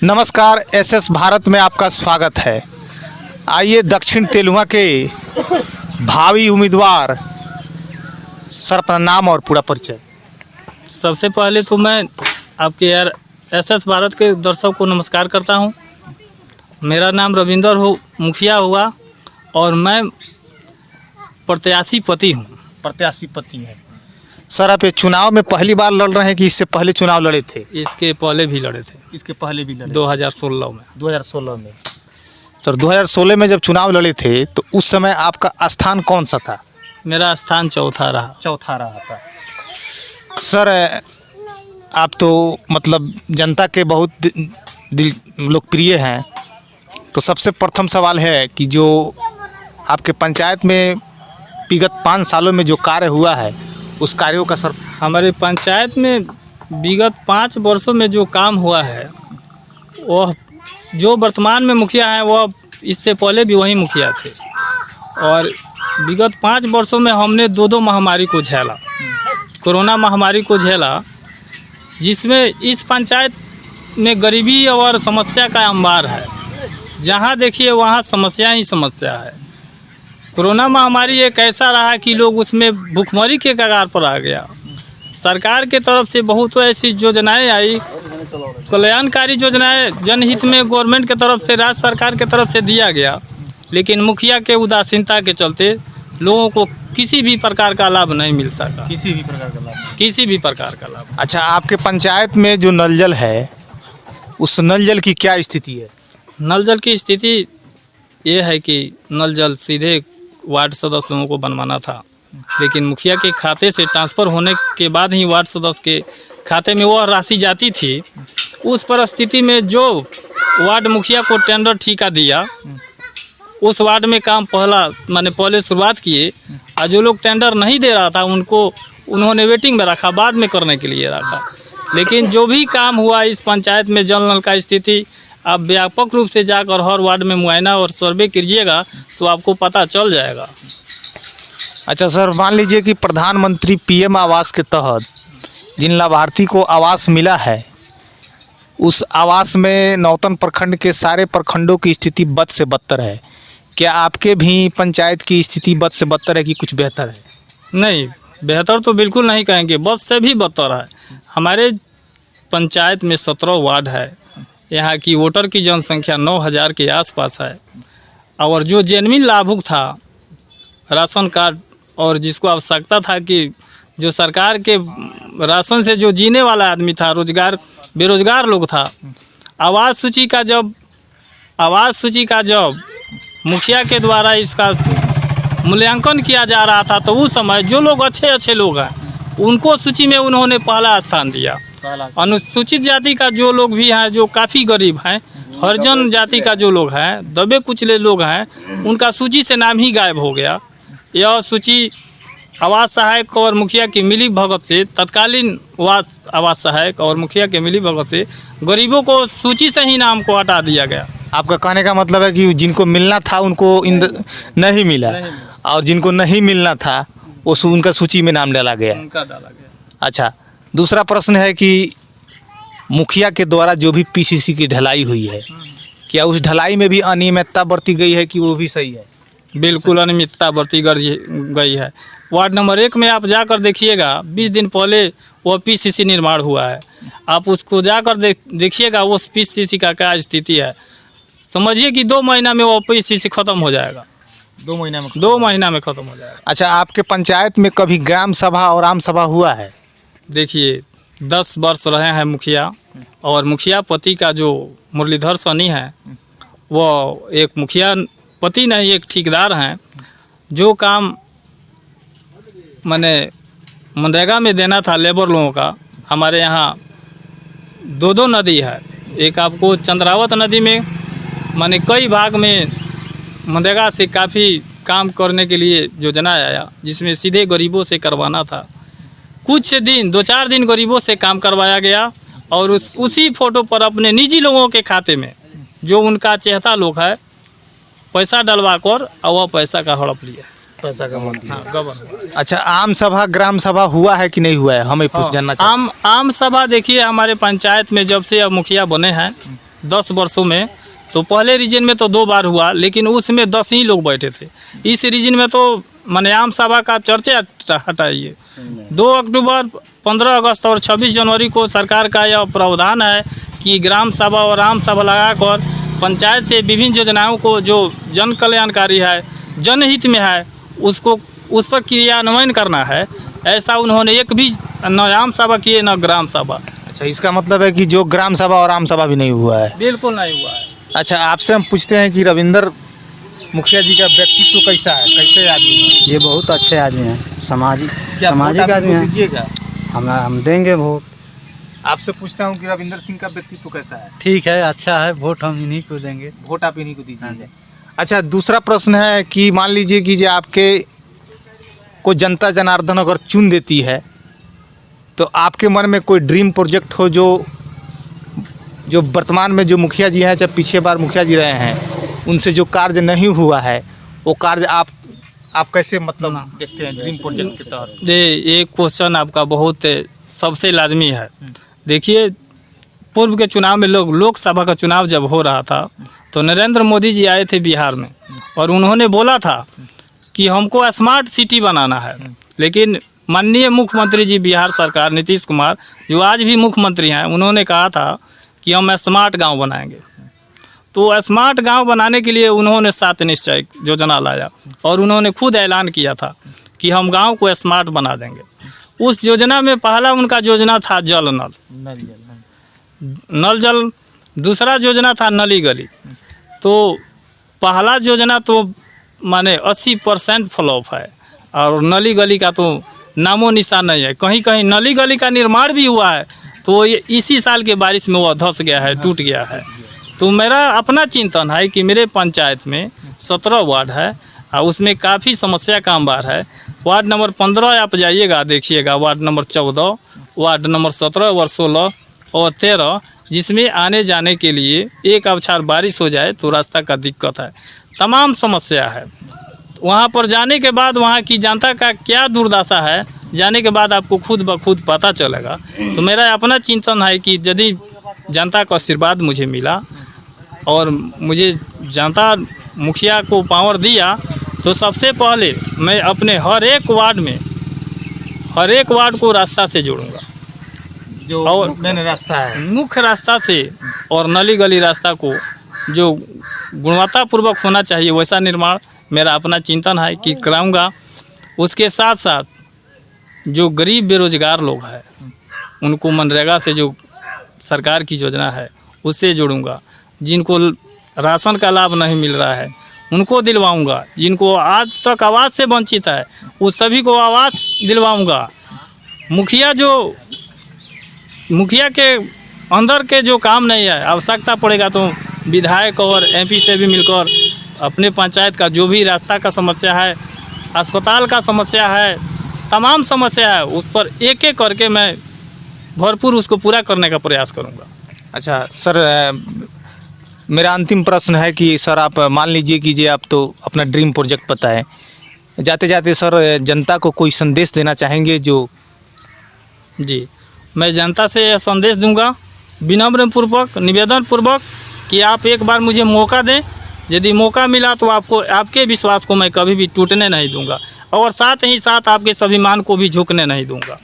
नमस्कार, एसएस भारत में आपका स्वागत है। आइए दक्षिण तेलुआ के भावी उम्मीदवार सर अपना नाम और पूरा परिचय। सबसे पहले तो मैं आपके एसएस भारत के दर्शकों को नमस्कार करता हूं। मेरा नाम रविंदर मुखिया हुआ और मैं प्रत्याशी पति हूं। प्रत्याशी पति है सर। आप ये चुनाव में पहली बार लड़ रहे हैं कि इससे पहले चुनाव लड़े थे? इसके पहले भी लड़े थे। इसके पहले भी लड़े 2016 में। 2016 में सर, 2016 में जब चुनाव लड़े थे तो उस समय आपका स्थान कौन सा था? मेरा स्थान चौथा रहा था। सर, आप तो मतलब जनता के बहुत लोकप्रिय हैं, तो सबसे प्रथम सवाल है कि जो आपके पंचायत में विगत 5 सालों में जो कार्य हुआ है उस कार्यों का सर। हमारे पंचायत में विगत 5 वर्षों में जो काम हुआ है, वह जो वर्तमान में मुखिया हैं वह इससे पहले भी वही मुखिया थे। और विगत 5 वर्षों में हमने दो महामारी को झेला। कोरोना महामारी को झेला, जिसमें इस पंचायत में गरीबी और समस्या का अंबार है। जहाँ देखिए वहाँ समस्या ही समस्या है। कोरोना महामारी एक ऐसा रहा कि लोग उसमें भूखमरी के कगार पर आ गया। सरकार के तरफ से बहुत ऐसी योजनाएं आई, कल्याणकारी योजनाएं जनहित में गवर्नमेंट के तरफ से, राज्य सरकार के तरफ से दिया गया, लेकिन मुखिया के उदासीनता के चलते लोगों को किसी भी प्रकार का लाभ नहीं मिल सका। किसी भी प्रकार का लाभ। अच्छा, आपके पंचायत में जो नल जल है उस नल जल की क्या स्थिति है? नल जल की स्थिति ये है कि नल जल सीधे वार्ड सदस्य लोगों को बनवाना था, लेकिन मुखिया के खाते से ट्रांसफ़र होने के बाद ही वार्ड सदस्य के खाते में वह राशि जाती थी। उस परिस्थिति में जो वार्ड मुखिया को टेंडर ठेका दिया, उस वार्ड में काम पहले शुरुआत किए, और जो लोग टेंडर नहीं दे रहा था उनको उन्होंने वेटिंग में रखा, बाद में करने के लिए रखा। लेकिन जो भी काम हुआ इस पंचायत में जल नल का स्थिति आप व्यापक रूप से जाकर हर वार्ड में मुआयना और सर्वे कीजिएगा तो आपको पता चल जाएगा। अच्छा सर, मान लीजिए कि प्रधानमंत्री पीएम आवास के तहत जिन लाभार्थी को आवास मिला है, उस आवास में नौतन प्रखंड के सारे प्रखंडों की स्थिति बद से बदतर है। क्या आपके भी पंचायत की स्थिति बद से बदतर है कि कुछ बेहतर है? नहीं, बेहतर तो बिल्कुल नहीं कहेंगे, बद से भी बदतर है। हमारे पंचायत में 17 वार्ड है। यहाँ की वोटर की जनसंख्या 9000 के आसपास है। और जो जेन्युइन लाभुक था राशन कार्ड, और जिसको आवश्यकता था कि जो सरकार के राशन से जो जीने वाला आदमी था, बेरोजगार लोग था, आवास सूची का जब मुखिया के द्वारा इसका मूल्यांकन किया जा रहा था, तो उस समय जो लोग अच्छे लोग हैं उनको सूची में उन्होंने पहला स्थान दिया। अनुसूचित जाति का जो लोग भी हैं, जो काफ़ी गरीब हैं, हरिजन जाति का जो लोग हैं, दबे कुचले लोग हैं, उनका सूची से नाम ही गायब हो गया। यह सूची आवास सहायक और मुखिया की मिली भगत से, तत्कालीन आवास सहायक और मुखिया के मिली भगत से गरीबों को सूची से ही नाम को हटा दिया गया। आपका कहने का मतलब है कि जिनको मिलना था उनको नहीं मिला, और जिनको नहीं मिलना था उनका सूची में नाम डाला गया। अच्छा, दूसरा प्रश्न है कि मुखिया के द्वारा जो भी पीसीसी की ढलाई हुई है, क्या उस ढलाई में भी अनियमितता बरती गई है कि वो भी सही है? बिल्कुल अनियमितता बरती गई है। वार्ड नंबर 1 में आप जाकर देखिएगा, 20 दिन पहले वो पीसीसी निर्माण हुआ है। आप उसको जाकर देखिएगा वो पीसीसी का क्या स्थिति है। समझिए कि 2 महीना में वो पीसीसी ख़त्म हो जाएगा। 2 महीना में ख़त्म हो जाएगा। अच्छा, आपके पंचायत में कभी ग्राम सभा और आम सभा हुआ है? देखिए, 10 वर्ष रहे हैं मुखिया, और मुखिया पति का जो मुरलीधर सनी है, वो एक मुखिया पति नहीं, एक ठेकेदार हैं। जो काम मैंने मनरेगा में देना था लेबर लोगों का, हमारे यहाँ 2 नदी है। एक आपको चंद्रावत नदी में मैंने कई भाग में मनरेगा से काफ़ी काम करने के लिए योजना आया, जिसमें सीधे गरीबों से करवाना था। कुछ दिन 2-4 दिन गरीबों से काम करवाया गया, और उसी फोटो पर अपने निजी लोगों के खाते में, जो उनका चहेता लोग है, पैसा डलवा कर और वह पैसा का हड़प लिया। पैसा का गबन। अच्छा, आम सभा ग्राम सभा हुआ है कि नहीं हुआ है, हमें जानना चाहिए। आम सभा देखिए, हमारे पंचायत में जब से अब मुखिया बने हैं, 10 वर्षों में, तो पहले रीजन में तो 2 बार हुआ, लेकिन उसमें 10 ही लोग बैठे थे। इस रीजन में तो माने आम सभा का चर्चा हटाइए। 2 अक्टूबर, 15 अगस्त और 26 जनवरी को सरकार का यह प्रावधान है कि ग्राम सभा और आम सभा लगाकर पंचायत से विभिन्न योजनाओं को जो जन कल्याणकारी है, जनहित में है, उसको उस पर क्रियान्वयन करना है। ऐसा उन्होंने एक भी न आम सभा किए न ग्राम सभा। अच्छा, इसका मतलब है कि जो ग्राम सभा और आम सभा भी नहीं हुआ है। बिल्कुल नहीं हुआ है। अच्छा, आपसे हम पूछते हैं कि रविंदर मुखिया जी का व्यक्तित्व कैसा है, कैसे आदमी है? ये बहुत अच्छे आदमी हैं, सामाजिक क्या सामाजिक वोट आप आदमी इनको हैं। दीजिएगा? हम देंगे वोट। आपसे पूछता हूँ कि रविंदर सिंह का व्यक्तित्व कैसा है? ठीक है, अच्छा है, वोट हम इन्हीं को देंगे। वोट आप इन्हीं को हाँ दीजिए। अच्छा, दूसरा प्रश्न है कि मान लीजिए कि जो आपके को जनता जनार्दन अगर चुन देती है, तो आपके मन में कोई ड्रीम प्रोजेक्ट हो जो वर्तमान में जो मुखिया जी हैं, चाहे पिछले बार मुखिया जी रहे हैं, उनसे जो कार्य नहीं हुआ है, वो कार्य आप कैसे मतलब देखते हैं ड्रीम प्रोजेक्ट के तहत? ये क्वेश्चन आपका बहुत सबसे लाजमी है। देखिए, पूर्व के चुनाव में लोकसभा का चुनाव जब हो रहा था, तो नरेंद्र मोदी जी आए थे बिहार में और उन्होंने बोला था कि हमको स्मार्ट सिटी बनाना है। लेकिन माननीय मुख्यमंत्री जी बिहार सरकार नीतीश कुमार, जो आज भी मुख्यमंत्री हैं, उन्होंने कहा था कि हम स्मार्ट गांव बनाएंगे। तो स्मार्ट गांव बनाने के लिए उन्होंने 7 निश्चय योजना लाया और उन्होंने खुद ऐलान किया था कि हम गांव को स्मार्ट बना देंगे। उस योजना में पहला उनका योजना था जल नल जल, दूसरा योजना था नली गली। तो पहला योजना तो माने 80% फ्लॉप है और नली गली का तो नामो निशान नहीं है। कहीं कहीं नली गली का निर्माण भी हुआ है, तो ये इसी साल के बारिश में वो धंस गया है, टूट गया है। तो मेरा अपना चिंतन है कि मेरे पंचायत में 17 वार्ड है और उसमें काफ़ी समस्या का अंबार है। वार्ड नंबर 15 आप जाइएगा, देखिएगा, वार्ड नंबर 14, वार्ड नंबर 17 और 16 और 13, जिसमें आने जाने के लिए एक अवछार बारिश हो जाए तो रास्ता का दिक्कत है, तमाम समस्या है। वहाँ पर जाने के बाद वहाँ की जनता का क्या दुर्दशा है, जाने के बाद आपको खुद ब खुद पता चलेगा। तो मेरा अपना चिंतन है कि यदि जनता का आशीर्वाद मुझे मिला और मुझे जनता मुखिया को पावर दिया, तो सबसे पहले मैं अपने हर एक वार्ड को रास्ता से जोड़ूंगा, जो और मेन रास्ता है, मुख्य रास्ता से, और नली गली रास्ता को जो गुणवत्तापूर्वक होना चाहिए वैसा निर्माण मेरा अपना चिंतन है कि कराऊंगा। उसके साथ साथ जो गरीब बेरोजगार लोग हैं, उनको मनरेगा से जो सरकार की योजना है उससे जोड़ूंगा। जिनको राशन का लाभ नहीं मिल रहा है उनको दिलवाऊंगा। जिनको आज तक आवास से वंचित है उस सभी को आवास दिलवाऊंगा। मुखिया के अंदर के जो काम नहीं है, आवश्यकता पड़ेगा तो विधायक और MP से भी मिलकर अपने पंचायत का जो भी रास्ता का समस्या है, अस्पताल का समस्या है, तमाम समस्या है, उस पर एक एक करके मैं भरपूर उसको पूरा करने का प्रयास करूंगा। अच्छा सर, मेरा अंतिम प्रश्न है कि सर आप मान लीजिए कि जे आप तो अपना ड्रीम प्रोजेक्ट बताएं, जाते जाते सर जनता को कोई संदेश देना चाहेंगे? जो जी, मैं जनता से यह संदेश दूंगा, विनम्रपूर्वक, निवेदनपूर्वक, कि आप एक बार मुझे मौका दें। यदि मौका मिला तो आपके विश्वास को मैं कभी भी टूटने नहीं दूंगा और साथ ही साथ आपके स्वाभिमान को भी झुकने नहीं दूंगा।